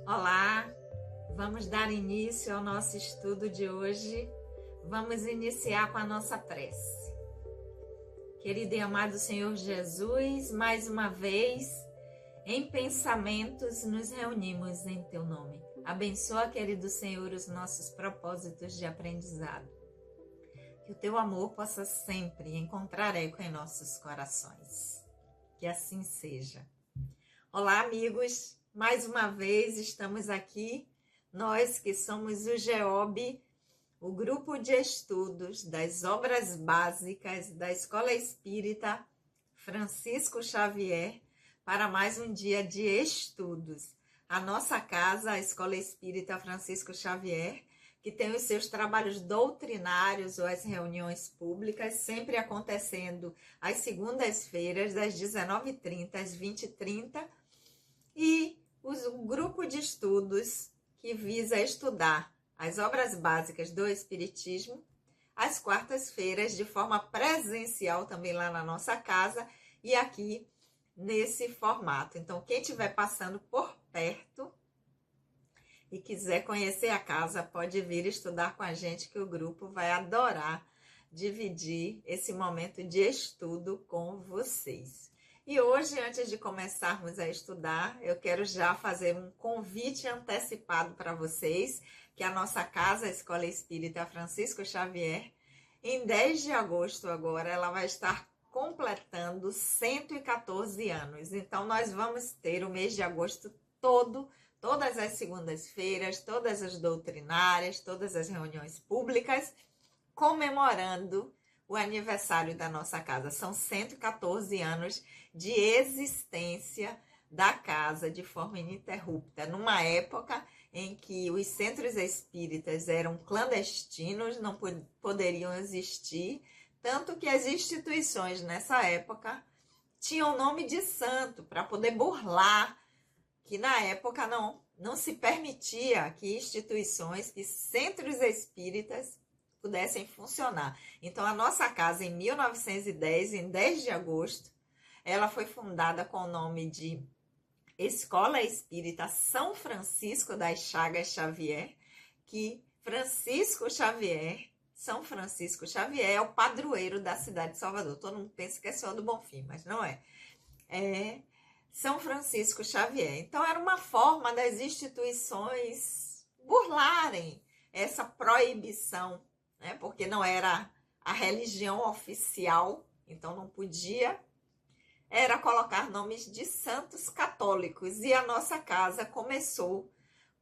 Olá, vamos dar início ao nosso estudo de hoje. Vamos iniciar com a nossa prece. Querido e amado Senhor Jesus, mais uma vez, em pensamentos, nos reunimos em Teu nome. Abençoa, querido Senhor, os nossos propósitos de aprendizado. Que o Teu amor possa sempre encontrar eco em nossos corações. Que assim seja. Olá, amigos. Mais uma vez estamos aqui, nós que somos o GEOB, o Grupo de Estudos das Obras Básicas da Escola Espírita Francisco Xavier, para mais um dia de estudos. A nossa casa, a Escola Espírita Francisco Xavier, que tem os seus trabalhos doutrinários ou as reuniões públicas, sempre acontecendo às segundas-feiras, das 19h30 às 20h30, e o grupo de estudos que visa estudar as obras básicas do Espiritismo, às quartas-feiras, de forma presencial também lá na nossa casa e aqui nesse formato. Então, quem estiver passando por perto e quiser conhecer a casa, pode vir estudar com a gente, que o grupo vai adorar dividir esse momento de estudo com vocês. E hoje, antes de começarmos a estudar, eu quero já fazer um convite antecipado para vocês, que a nossa casa, a Escola Espírita Francisco Xavier, em 10 de agosto agora, ela vai estar completando 114 anos. Então, nós vamos ter o mês de agosto todo, todas as segundas-feiras, todas as doutrinárias, todas as reuniões públicas, comemorando o aniversário da nossa casa. São 114 anos de existência da casa de forma ininterrupta, numa época em que os centros espíritas eram clandestinos, não poderiam existir, tanto que as instituições nessa época tinham nome de santo para poder burlar, que na época não se permitia que instituições, que centros espíritas pudessem funcionar. Então, a nossa casa, em 1910, em 10 de agosto, ela foi fundada com o nome de Escola Espírita São Francisco das Chagas Xavier, que São Francisco Xavier é o padroeiro da cidade de Salvador. Todo mundo pensa que é só do Bonfim, mas não é. É São Francisco Xavier. Então, era uma forma das instituições burlarem essa proibição, né? Porque não era a religião oficial, então não podia, era colocar nomes de santos católicos. E a nossa casa começou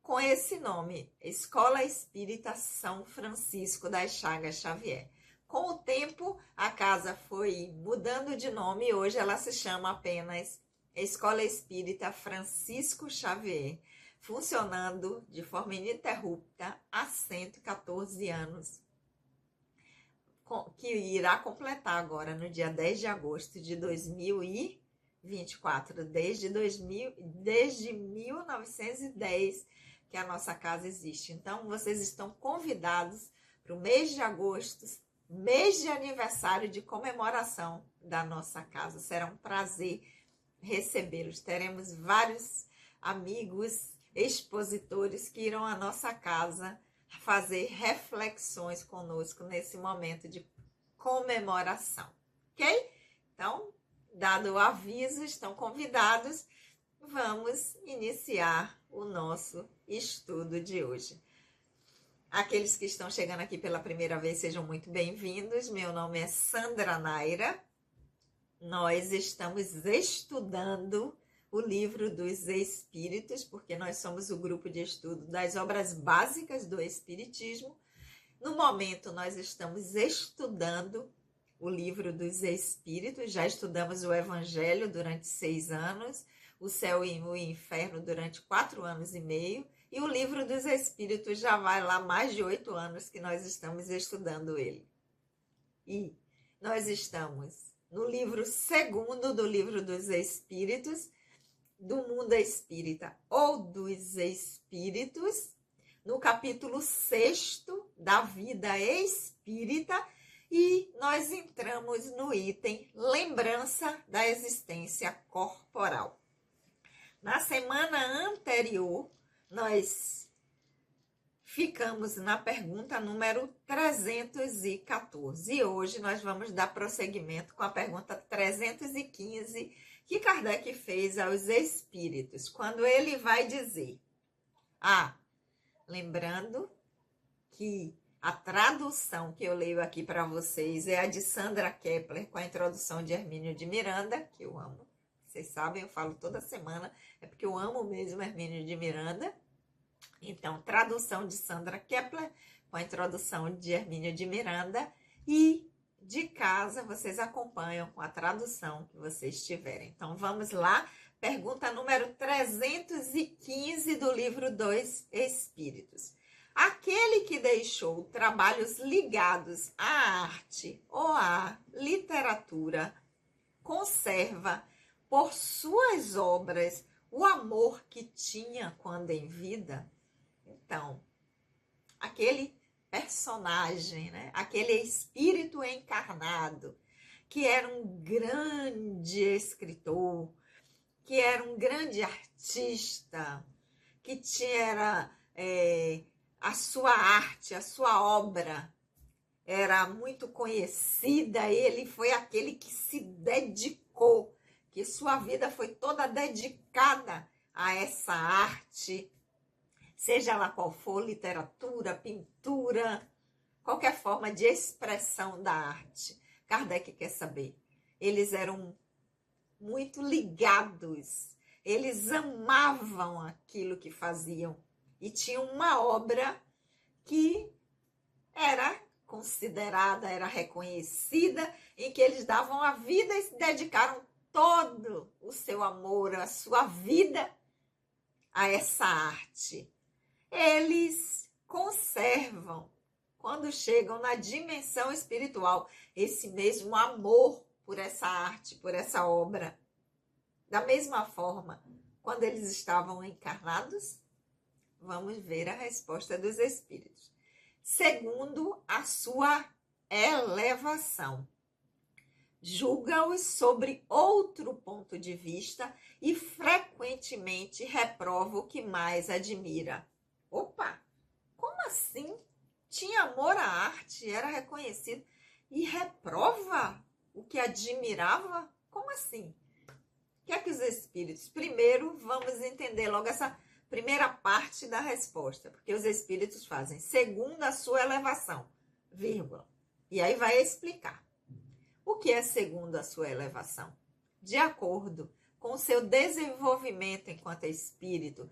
com esse nome, Escola Espírita São Francisco das Chagas Xavier. Com o tempo, a casa foi mudando de nome e hoje ela se chama apenas Escola Espírita Francisco Xavier, funcionando de forma ininterrupta há 114 anos, que irá completar agora no dia 10 de agosto de 2024, desde 1910 que a nossa casa existe. Então, vocês estão convidados para o mês de agosto, mês de aniversário de comemoração da nossa casa. Será um prazer recebê-los. Teremos vários amigos, expositores que irão à nossa casa fazer reflexões conosco nesse momento de comemoração, ok? Então, dado o aviso, estão convidados, vamos iniciar o nosso estudo de hoje. Aqueles que estão chegando aqui pela primeira vez, sejam muito bem-vindos. Meu nome é Sandra Naira. Nós estamos estudando o Livro dos Espíritos, porque nós somos o grupo de estudo das obras básicas do Espiritismo. No momento, nós estamos estudando o Livro dos Espíritos, já estudamos o Evangelho durante 6 anos, o Céu e o Inferno durante 4 anos e meio, e o Livro dos Espíritos já vai lá mais de 8 anos que nós estamos estudando ele. E nós estamos no livro 2º do Livro dos Espíritos, do Mundo Espírita ou dos Espíritos, no capítulo 6º da Vida Espírita, e nós entramos no item Lembrança da Existência Corporal. Na semana anterior, nós ficamos na pergunta número 314 e hoje nós vamos dar prosseguimento com a pergunta 315 que Kardec fez aos espíritos, quando ele vai dizer: lembrando que a tradução que eu leio aqui para vocês é a de Sandra Kepler, com a introdução de Hermínio de Miranda, que eu amo. Vocês sabem, eu falo toda semana, é porque eu amo mesmo Hermínio de Miranda. Então, tradução de Sandra Kepler, com a introdução de Hermínio de Miranda. E de casa, vocês acompanham com a tradução que vocês tiverem. Então, vamos lá. Pergunta número 315 do livro dos Espíritos. Aquele que deixou trabalhos ligados à arte ou à literatura conserva por suas obras o amor que tinha quando em vida? Então, aquele personagem, né? Aquele espírito encarnado, que era um grande escritor, que era um grande artista, que tinha a sua arte, a sua obra era muito conhecida. Ele foi aquele que se dedicou, que sua vida foi toda dedicada a essa arte, seja ela qual for, literatura, pintura, qualquer forma de expressão da arte. Kardec quer saber. Eles eram muito ligados, eles amavam aquilo que faziam e tinham uma obra que era considerada, era reconhecida, em que eles davam a vida e se dedicaram todo o seu amor, a sua vida a essa arte. Eles conservam, quando chegam na dimensão espiritual, esse mesmo amor por essa arte, por essa obra. Da mesma forma, quando eles estavam encarnados, vamos ver a resposta dos espíritos. Segundo a sua elevação, julga-os sobre outro ponto de vista e frequentemente reprova o que mais admira. Opa, como assim? Tinha amor à arte, era reconhecido e reprova o que admirava? Como assim? O que é que os espíritos... Primeiro, vamos entender logo essa primeira parte da resposta, porque os espíritos fazem segundo a sua elevação, vírgula. E aí vai explicar. O que é segundo a sua elevação? De acordo com o seu desenvolvimento enquanto espírito,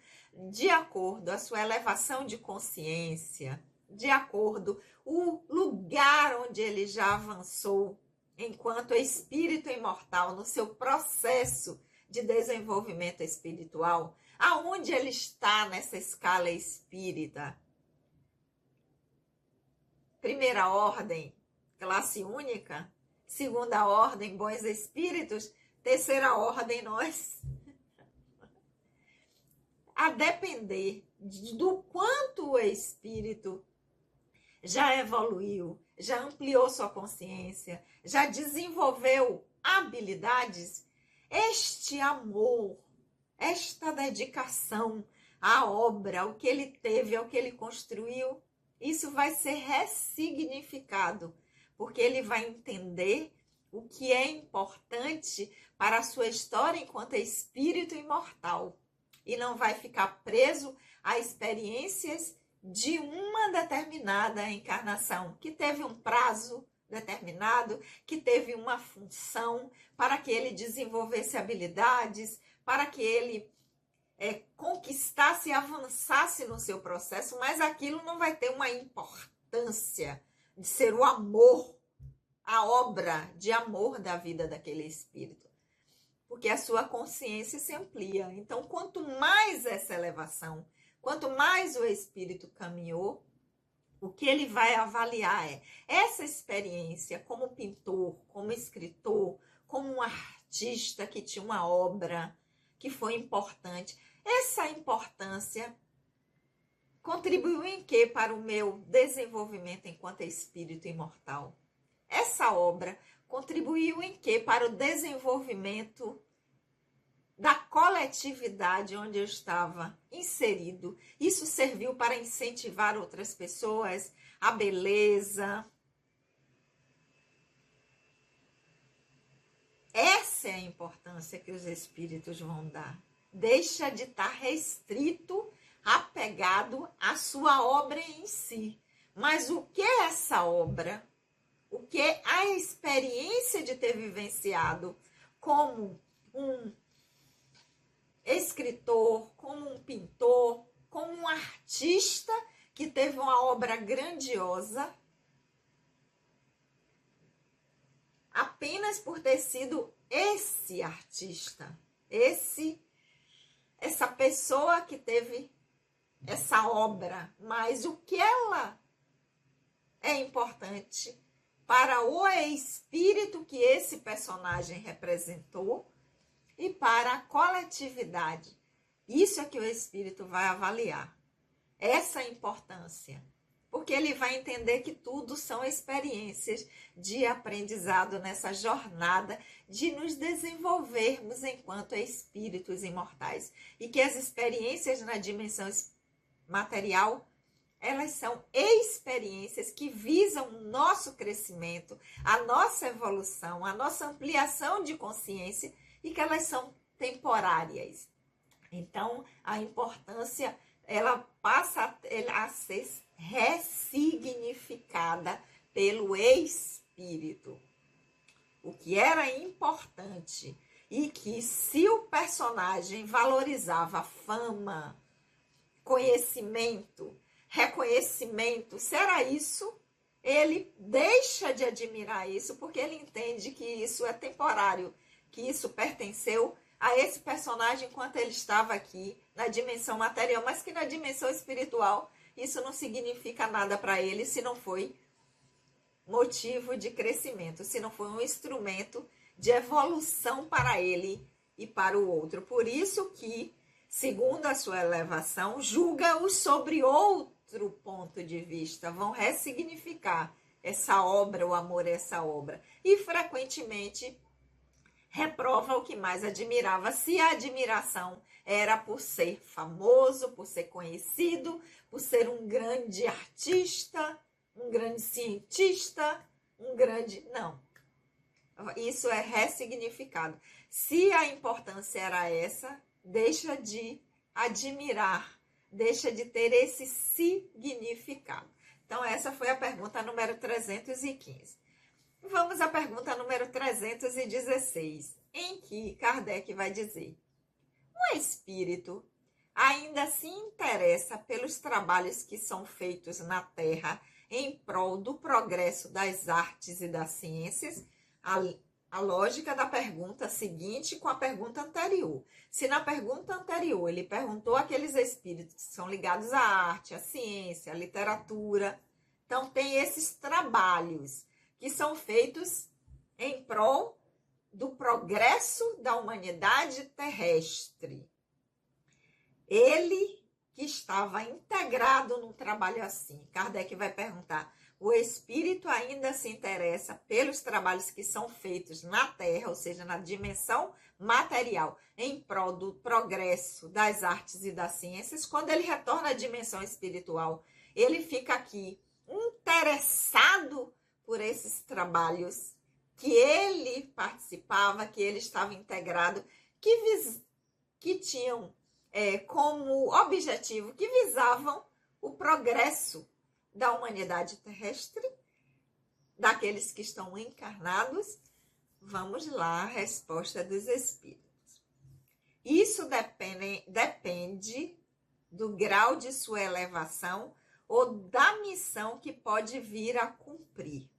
de acordo com a sua elevação de consciência, de acordo com o lugar onde ele já avançou enquanto espírito imortal no seu processo de desenvolvimento espiritual, aonde ele está nessa escala espírita. Primeira ordem, classe única. Segunda ordem, bons espíritos. Terceira ordem, nós. A depender do quanto o espírito já evoluiu, já ampliou sua consciência, já desenvolveu habilidades, este amor, esta dedicação à obra, ao que ele teve, ao que ele construiu, isso vai ser ressignificado, porque ele vai entender o que é importante para a sua história enquanto espírito imortal e não vai ficar preso a experiências de uma determinada encarnação, que teve um prazo determinado, que teve uma função para que ele desenvolvesse habilidades, para que ele conquistasse e avançasse no seu processo, mas aquilo não vai ter uma importância de ser o amor, a obra de amor da vida daquele espírito, porque a sua consciência se amplia. Então, quanto mais essa elevação, quanto mais o espírito caminhou, o que ele vai avaliar é essa experiência como pintor, como escritor, como um artista que tinha uma obra que foi importante. Essa importância contribuiu em quê para o meu desenvolvimento enquanto espírito imortal? Essa obra contribuiu em quê para o desenvolvimento da coletividade onde eu estava inserido. Isso serviu para incentivar outras pessoas, a beleza. Essa é a importância que os espíritos vão dar. Deixa de estar restrito, apegado à sua obra em si. Mas o que é essa obra? O que é a experiência de ter vivenciado como um escritor, como um pintor, como um artista que teve uma obra grandiosa, apenas por ter sido esse artista, essa pessoa que teve essa obra, mas o que ela é importante para o espírito que esse personagem representou e para a coletividade. Isso é que o espírito vai avaliar. Essa é a importância. Porque ele vai entender que tudo são experiências de aprendizado nessa jornada de nos desenvolvermos enquanto espíritos imortais. E que as experiências na dimensão material, elas são experiências que visam o nosso crescimento, a nossa evolução, a nossa ampliação de consciência e que elas são temporárias. Então, a importância, ela passa a ser ressignificada pelo espírito. O que era importante e que se o personagem valorizava fama, conhecimento, reconhecimento, será isso? Ele deixa de admirar isso porque ele entende que isso é temporário, que isso pertenceu a esse personagem enquanto ele estava aqui na dimensão material, mas que na dimensão espiritual isso não significa nada para ele se não foi motivo de crescimento, se não foi um instrumento de evolução para ele e para o outro. Por isso que, segundo a sua elevação, julga-os sobre outro ponto de vista, vão ressignificar essa obra, o amor a essa obra. E frequentemente reprova o que mais admirava, se a admiração era por ser famoso, por ser conhecido, por ser um grande artista, um grande cientista, um grande... Não. Isso é ressignificado. Se a importância era essa, deixa de admirar, deixa de ter esse significado. Então, essa foi a pergunta número 315. Vamos à pergunta número 316, em que Kardec vai dizer: o espírito ainda se interessa pelos trabalhos que são feitos na Terra em prol do progresso das artes e das ciências? A lógica da pergunta seguinte com a pergunta anterior. Se na pergunta anterior ele perguntou àqueles espíritos que são ligados à arte, à ciência, à literatura, então tem esses trabalhos que são feitos em prol do progresso da humanidade terrestre. Ele que estava integrado num trabalho assim. Kardec vai perguntar: o espírito ainda se interessa pelos trabalhos que são feitos na Terra, ou seja, na dimensão material, em prol do progresso das artes e das ciências? Quando ele retorna à dimensão espiritual, ele fica aqui interessado por esses trabalhos que ele participava, que ele estava integrado, que tinham como objetivo, que visavam o progresso da humanidade terrestre, daqueles que estão encarnados? Vamos lá, a resposta dos espíritos. Isso depende do grau de sua elevação ou da missão que pode vir a cumprir.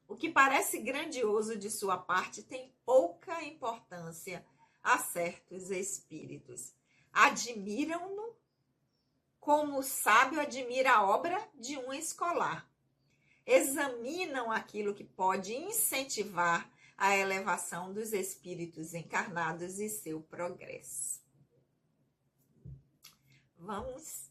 O que parece grandioso de sua parte tem pouca importância a certos espíritos. Admiram-no como o sábio admira a obra de um escolar. Examinam aquilo que pode incentivar a elevação dos espíritos encarnados e seu progresso. Vamos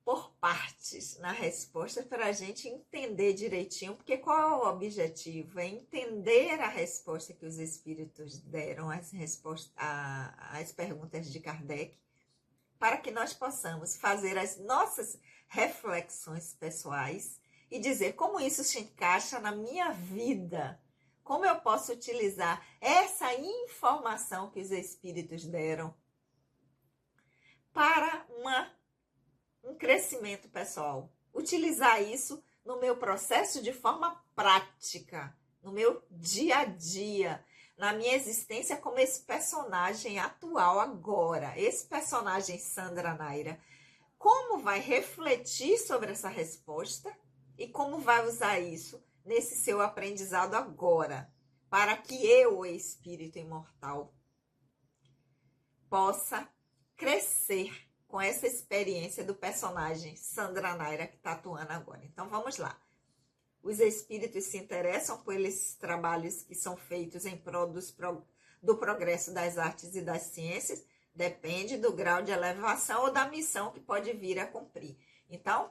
por partes na resposta para a gente entender direitinho, porque qual é o objetivo? É entender a resposta que os espíritos deram às perguntas de Kardec, para que nós possamos fazer as nossas reflexões pessoais e dizer como isso se encaixa na minha vida. Como eu posso utilizar essa informação que os Espíritos deram para um crescimento pessoal. Utilizar isso no meu processo de forma prática, no meu dia a dia, na minha existência como esse personagem atual agora, esse personagem Sandra Naira. Como vai refletir sobre essa resposta e como vai usar isso nesse seu aprendizado agora, para que eu, o espírito imortal, possa crescer com essa experiência do personagem Sandra Naira que está atuando agora. Então vamos lá. Os espíritos se interessam por esses trabalhos que são feitos em prol do progresso das artes e das ciências, depende do grau de elevação ou da missão que pode vir a cumprir. Então,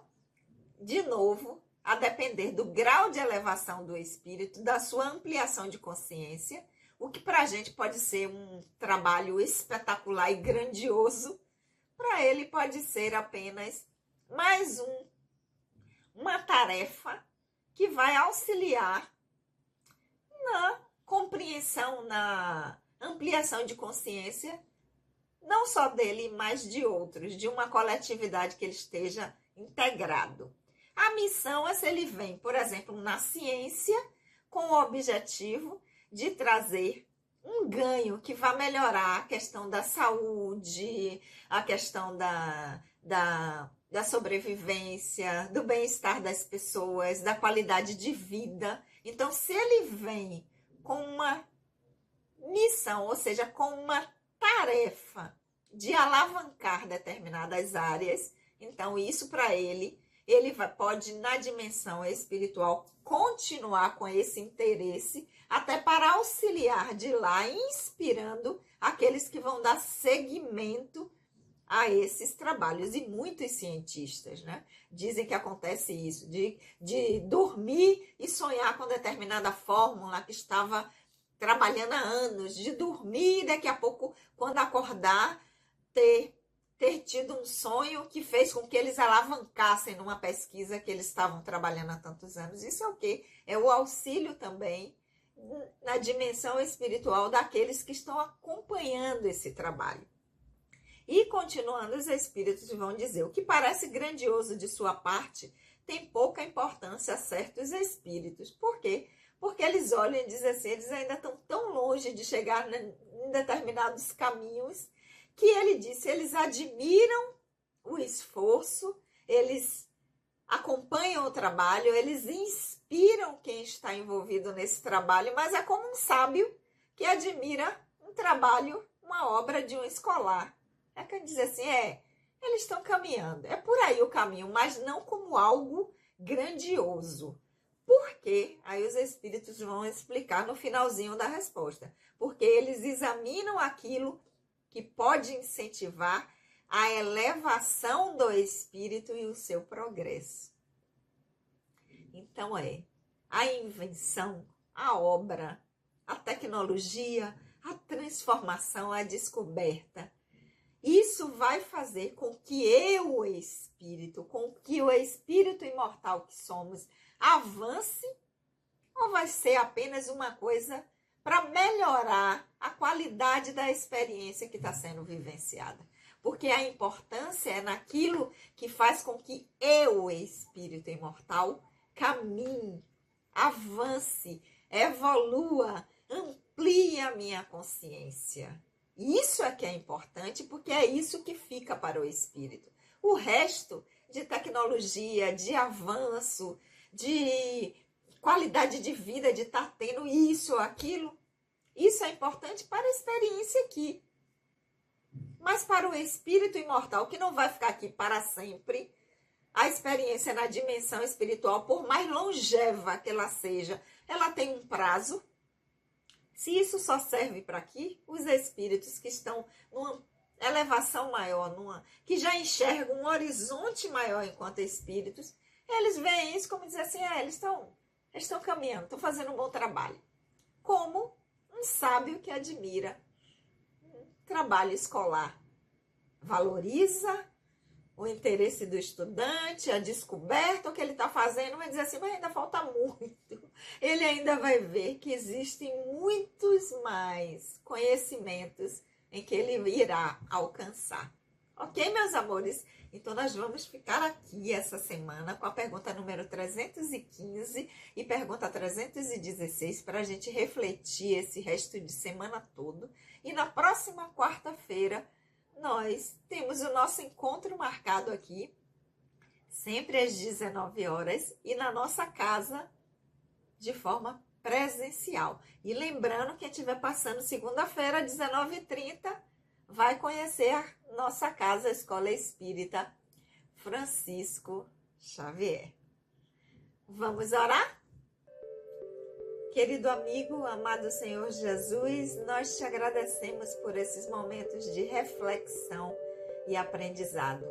de novo, a depender do grau de elevação do espírito, da sua ampliação de consciência, o que para a gente pode ser um trabalho espetacular e grandioso, para ele pode ser apenas mais uma tarefa que vai auxiliar na compreensão, na ampliação de consciência, não só dele, mas de outros, de uma coletividade que ele esteja integrado. A missão é se ele vem, por exemplo, na ciência, com o objetivo de trazer um ganho que vai melhorar a questão da saúde, a questão da sobrevivência, do bem-estar das pessoas, da qualidade de vida. Então, se ele vem com uma missão, ou seja, com uma tarefa de alavancar determinadas áreas, então isso para ele pode, na dimensão espiritual, continuar com esse interesse, até para auxiliar de lá, inspirando aqueles que vão dar seguimento a esses trabalhos. E muitos cientistas, né, dizem que acontece isso, de dormir e sonhar com determinada fórmula que estava trabalhando há anos, de dormir e daqui a pouco, quando acordar, ter tido um sonho que fez com que eles alavancassem numa pesquisa que eles estavam trabalhando há tantos anos. Isso é o quê? É o auxílio também na dimensão espiritual daqueles que estão acompanhando esse trabalho. E continuando, os espíritos vão dizer, o que parece grandioso de sua parte tem pouca importância a certos espíritos. Por quê? Porque eles olham e dizem assim, eles ainda estão tão longe de chegar em determinados caminhos, que ele disse, eles admiram o esforço, eles acompanham o trabalho, eles inspiram quem está envolvido nesse trabalho, mas é como um sábio que admira um trabalho, uma obra de um escolar. É que diz assim, eles estão caminhando, é por aí o caminho, mas não como algo grandioso. Por quê? Aí os espíritos vão explicar no finalzinho da resposta. Porque eles examinam aquilo que pode incentivar a elevação do espírito e o seu progresso. Então a invenção, a obra, a tecnologia, a transformação, a descoberta. Isso vai fazer com que eu, o espírito, com que o espírito imortal que somos, avance, ou vai ser apenas uma coisa para melhorar a qualidade da experiência que está sendo vivenciada? Porque a importância é naquilo que faz com que eu, o espírito imortal, caminhe, avance, evolua, amplie a minha consciência. Isso é que é importante, porque é isso que fica para o espírito. O resto de tecnologia, de avanço, de qualidade de vida, de estar tendo isso ou aquilo, isso é importante para a experiência aqui. Mas para o espírito imortal, que não vai ficar aqui para sempre, a experiência na dimensão espiritual, por mais longeva que ela seja, ela tem um prazo. Se isso só serve para aqui, os espíritos que estão numa elevação maior, que já enxergam um horizonte maior enquanto espíritos, eles veem isso como dizer assim, eles estão caminhando, estão fazendo um bom trabalho. Como um sábio que admira um trabalho escolar. valoriza o interesse do estudante, a descoberta, o que ele está fazendo, vai dizer assim, mas ainda falta muito. Ele ainda vai ver que existem muitos mais conhecimentos em que ele irá alcançar. Ok, meus amores? Então, nós vamos ficar aqui essa semana com a pergunta número 315 e pergunta 316 para a gente refletir esse resto de semana todo. E na próxima quarta-feira, nós temos o nosso encontro marcado aqui, sempre às 19 horas, e na nossa casa, de forma presencial. E lembrando, quem estiver passando segunda-feira, às 19h30, vai conhecer a nossa casa, a Escola Espírita Francisco Xavier. Vamos orar? Querido amigo, amado Senhor Jesus, nós te agradecemos por esses momentos de reflexão e aprendizado.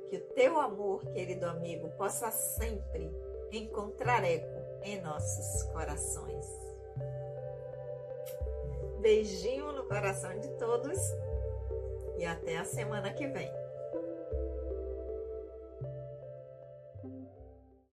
Que o teu amor, querido amigo, possa sempre encontrar eco em nossos corações. Beijinho no coração de todos e até a semana que vem.